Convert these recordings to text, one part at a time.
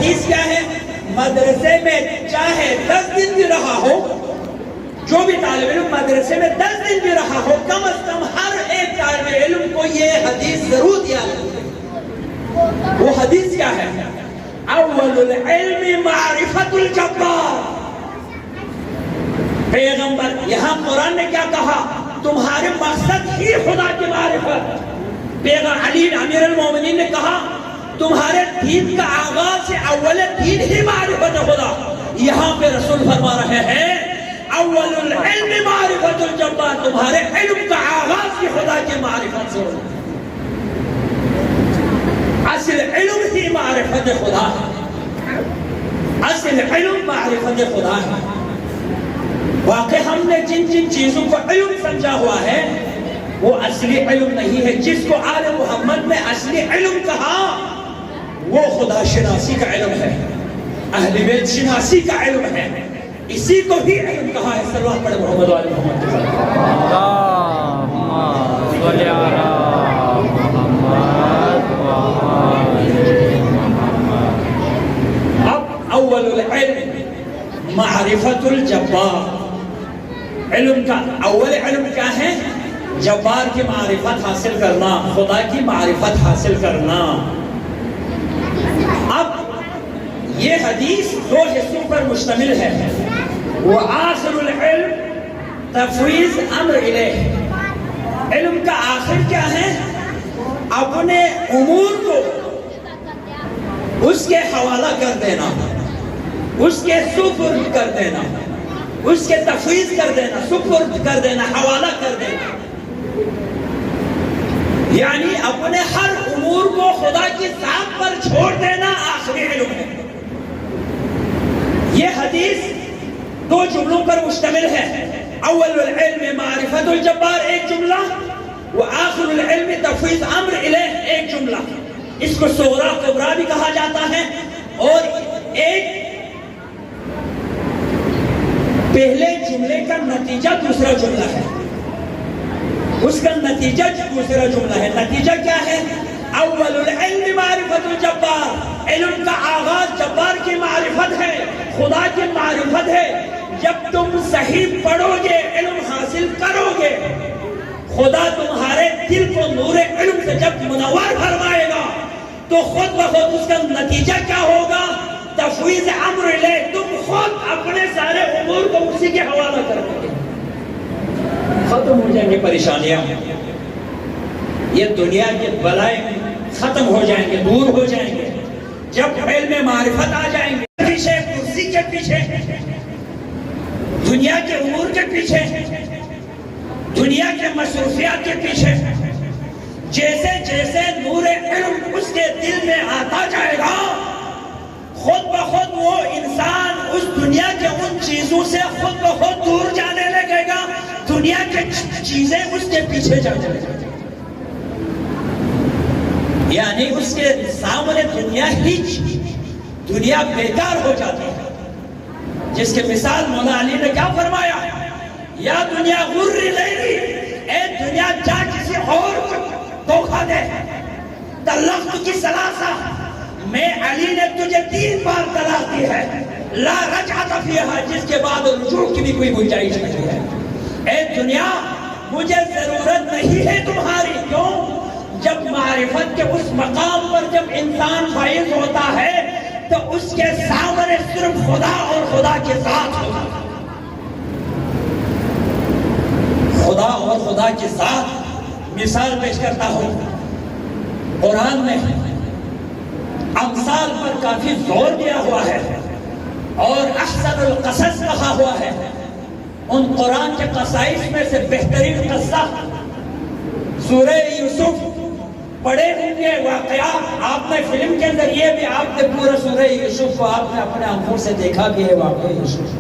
حدیث کیا ہے؟ مدرسے میں چاہے 10 دن بھی رہا ہو، جو بھی طالب علم مدرسے میں 10 دن بھی رہا ہو، کم از کم ہر ایک طالب علم کو یہ حدیث ضرور یاد ہے۔ وہ حدیث کیا ہے؟ اول العلم معرفت الجبار۔ پیغمبر یہاں قرآن نے کیا کہا؟ تمہارے مقصد ہی خدا کی معرفت۔ پیغمبر علی امیر المومنین نے کہا تمہارے دین کا آغاز سے اول دین ہی معرفت خدا۔ یہاں پہ رسول فرما رہے ہیں اول العلم معرفت الجبار، تمہارے علم کا آغاز کی خدا کی معرفت سے ہوگا۔ اصل علم ہی معرفت خدا ہے، اصل علم معرفت خدا ہے۔ واقع ہم نے جن جن چیزوں کو علم سمجھا ہوا ہے وہ اصلی علم نہیں ہے۔ جس کو آل محمد نے اصلی علم کہا وہ خدا شناسی کا علم ہے، اہل بیت شناسی کا علم ہے، اسی کو ہی علم کہا ہے۔ صلوات پڑھیں محمد وآل محمد کے ساتھ۔ اللہم صلی علی محمد وآل محمد۔ اب اول العلم معرفت الجبار، علم کا اول علم کیا ہے؟ جبار کی معرفت حاصل کرنا، خدا کی معرفت حاصل کرنا۔ اب یہ حدیث 2 حصوں پر مشتمل ہے۔ وآخر العلم تفویض امر الیہ، علم کا آخر کیا ہے؟ اپنے امور کو اس کے حوالہ کر دینا، اس کے سپرد کر دینا، اس کے تفویض کر دینا، سپرد کر دینا، حوالہ کر دینا، یعنی اپنے ہر امور کو خدا کی ذات پر چھوڑ دینا آخری علم ہے۔ یہ حدیث 2 جملوں پر مشتمل ہے۔ اول العلم معرفت الجبار ایک جملہ، وآخر العلم تفویض امر الیہ ایک جملہ۔ اس کو صغرا کبرا بھی کہا جاتا ہے، اور ایک پہلے جملے کا نتیجہ دوسرا جملہ ہے، اس کا نتیجہ دوسرا جملہ ہے۔ نتیجہ کیا ہے؟ اول العلم معرفت الجبار، علم کا آغاز جبار کی معرفت ہے، خدا کی معرفت ہے۔ جب تم صحیح پڑھو گے، علم حاصل کرو گے، خدا تمہارے دل کو نور علم سے جب منور فرمائے گا تو خود بخود اس کا نتیجہ کیا ہوگا؟ تفویض امر الیہ، تم خود اپنے سارے امور کو اسی کے حوالہ کر دو گے، ختم ہو جائیں گے پریشانیاں، یہ دنیا کے بلائیں ختم ہو جائیں گے، دور ہو جائیں گے۔ جب علم معرفت آ جائیں گے، پیچھے کرسی کے پیچھے، دنیا کے امور کے پیچھے، دنیا کے مصروفیات کے پیچھے، جیسے جیسے نور علم اس کے دل میں آتا جائے گا، خود بخود وہ انسان اس دنیا کے ان چیزوں سے خود بخود دور جانے لگے گا، دنیا کے چیزیں اس کے پیچھے جانے لگے گا، یعنی اس کے سامنے دنیا بیکار ہو جاتی ہے۔ جس کے مثال مولا علی نے کیا فرمایا؟ یا دنیا غری لیلی، اے دنیا جا کسی اور کو دھوکہ دے، طلقت کی ثلاثہ، میں علی نے تجھے 3 بار طلاق دی ہے، لا رجعت فیہا، جس کے بعد رجوع کی بھی کوئی گنجائش نہیں ہے۔ اے دنیا مجھے ضرورت نہیں ہے تمہاری، کیوں؟ جب معرفت کے اس مقام پر جب انسان فائز ہوتا ہے تو اس کے سامنے صرف خدا اور خدا کے ذات ہوگا، خدا اور خدا کے ذات۔ مثال پیش کرتا ہوں، قرآن میں امثال پر کافی زور دیا ہوا ہے اور احسن القصص کہا ہوا ہے۔ ان قرآن کے قصائص میں سے بہترین قصہ سورہ یوسف پڑھے ہوں گے، واقعات آپ نے فلم کے ذریعے بھی آپ نے پورا سورہ یوسف کو آپ نے اپنے آنکھوں سے دیکھا بھی ہے۔ واقعہ یوسف،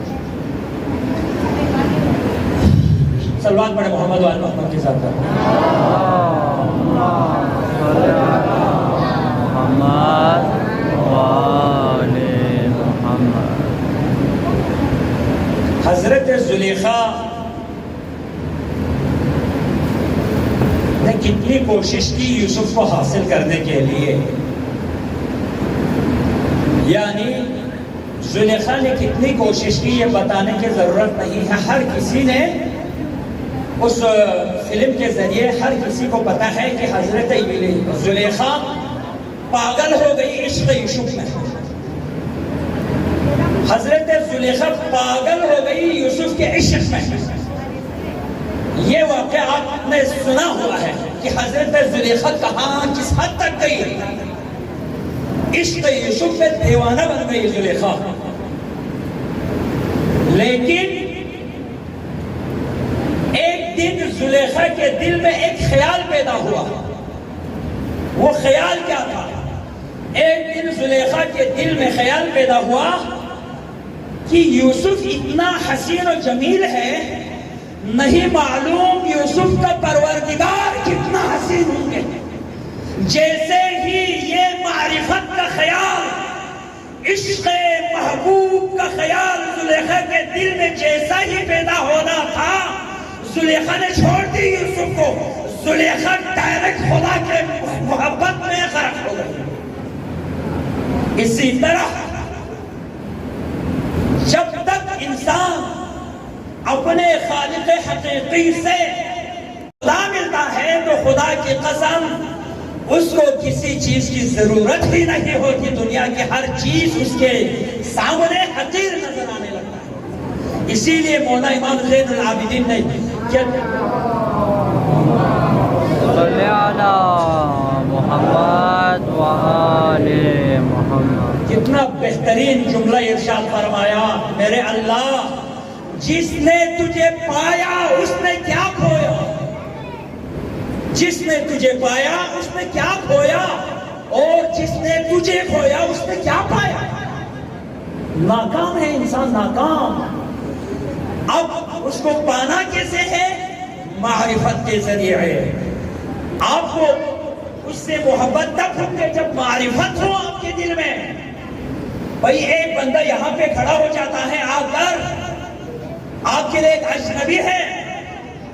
صلوات پڑھے محمد وآل محمد کے ساتھ۔ حضرت زلیخا نے کتنی کوشش کی یوسف کو حاصل کرنے کے لیے، یعنی زلیخا نے کتنی کوشش کی یہ بتانے کی ضرورت نہیں ہے. ہر کسی نے اس فلم کے ذریعے ہر کسی کو پتا ہے کہ حضرت زلیخا پاگل ہو گئی عشق یوسف میں. حضرت زلیخا پاگل ہو گئی یوسف کے عشق میں. یہ واقعہ آپ نے سنا ہوا ہے کہ حضرت زلیخا کہاں کس حد تک گئی. عشق یوسف پہ دیوانہ بن گئی زلیخا. لیکن ایک دن زلیخا کے دل میں ایک خیال پیدا ہوا. وہ خیال کیا تھا؟ ایک دن زلیخا کے دل میں خیال پیدا ہوا کہ یوسف اتنا حسین و جمیل ہے, نہیں معلوم یوسف کا پروردگار کتنا حسین ہوں گے. جیسے ہی یہ معرفت کا خیال, عشق محبوب کا خیال زلیخا کے دل میں جیسا ہی پیدا ہونا تھا, زلیخا نے چھوڑ دی یوسف کو. زلیخا ڈائریکٹ خدا کے محبت میں غرق ہو گئی. اسی طرح جب تک انسان اپنے خالق حقیقی سے خدا ملتا ہے تو خدا کی قسم اس کو کسی چیز کی ضرورت ہی نہیں ہوتی. دنیا کی ہر چیز اس کے سامنے حقیر نظر آنے لگتا ہے. اسی لیے مولانا امام زین العابدین نے صلی علی محمد و آل محمد کتنا بہترین جملہ ارشاد فرمایا, میرے اللہ جس نے تجھے پایا اس نے کیا کھویا. جس نے تجھے پایا اس نے کیا کھویا, اور جس نے تجھے کھویا اس نے کیا پایا. ناکام ہے انسان, ناکام. اب اس کو پانا کیسے ہے؟ معرفت کے ذریعے. آپ کو اس سے محبت تب ہوگی جب معرفت ہو آپ کے دل میں. بھئی ایک بندہ یہاں پہ کھڑا ہو جاتا ہے آ کر, آپ کے لیے ایک اجنبی ہے.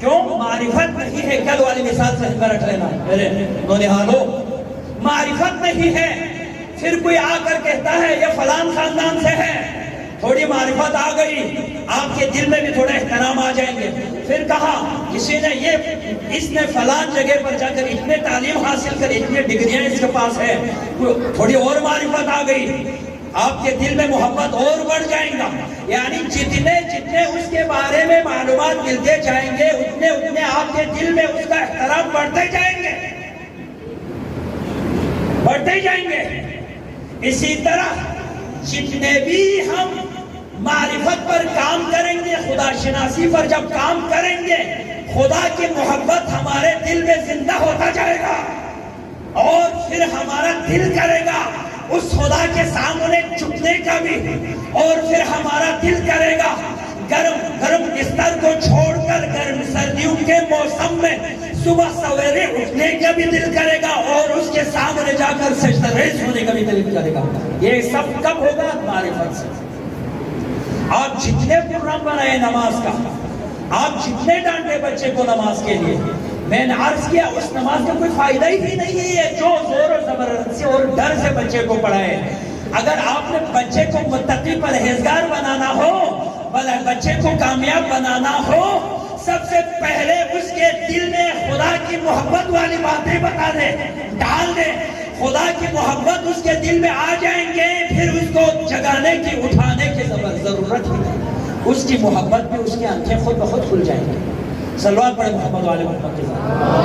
کیوں؟ معرفت نہیں ہے. کل والی مثال سے ہمیں رکھ لینا میرے نونہالو, معرفت نہیں ہے. پھر کوئی آ کر کہتا ہے یہ فلان خاندان سے ہے, تھوڑی معرفت آ گئی, آپ کے دل میں بھی تھوڑا احترام آ جائیں گے. پھر کہا کسی نے اس نے فلان جگہ پر جا کر اتنے تعلیم حاصل کر, اتنے ڈگریاں اس کے پاس ہے, تھوڑی اور معرفت آ گئی, آپ کے دل میں محبت اور بڑھ جائیں گا. یعنی جتنے اس کے بارے میں معلومات ملتے جائیں گے اتنے آپ کے دل میں اس کا احترام بڑھتے جائیں گے, بڑھتے جائیں گے. اسی طرح جتنے بھی ہم معرفت پر کام کریں گے, خدا شناسی پر جب کام کریں گے, خدا کی محبت ہمارے دل میں زندہ ہوتا جائے گا, اور پھر ہمارا دل کرے گا اس خدا کے سامنے جھکنے کا بھی, اور پھر ہمارا دل کرے گا گرم بستر کو چھوڑ کر گرم سردیوں کے موسم میں صبح سویرے اٹھنے کا بھی دل کرے گا, اور اس کے سامنے جا کر سجدہ ریز ہونے کا بھی دل کرے گا. یہ سب کب ہوگا؟ معرفت سے. آپ جتنے پروگرام بنائے نماز کا, آپ جتنے ڈانٹے بچے کو نماز کے لیے, میں نے عرض کیا اس نماز کا کوئی فائدہ ہی نہیں ہے جو زور و زبردستی اور ڈر سے بچے کو پڑھائے. اگر آپ نے بچے کو متقی پرہیزگار بنانا ہو, بچے کو کامیاب بنانا ہو, سب سے پہلے اس کے دل میں خدا کی محبت والی باتیں بتا دے, ڈال دے. خدا کی محبت اس کے دل میں آ جائیں گے, پھر اس کو جگانے کی, اٹھانے کی ضرورت ہی نہیں. اس کی محبت میں اس کی آنکھیں خود بخود کھل جائیں گی. صلوات پڑھے محمد والے محمد کے ساتھ.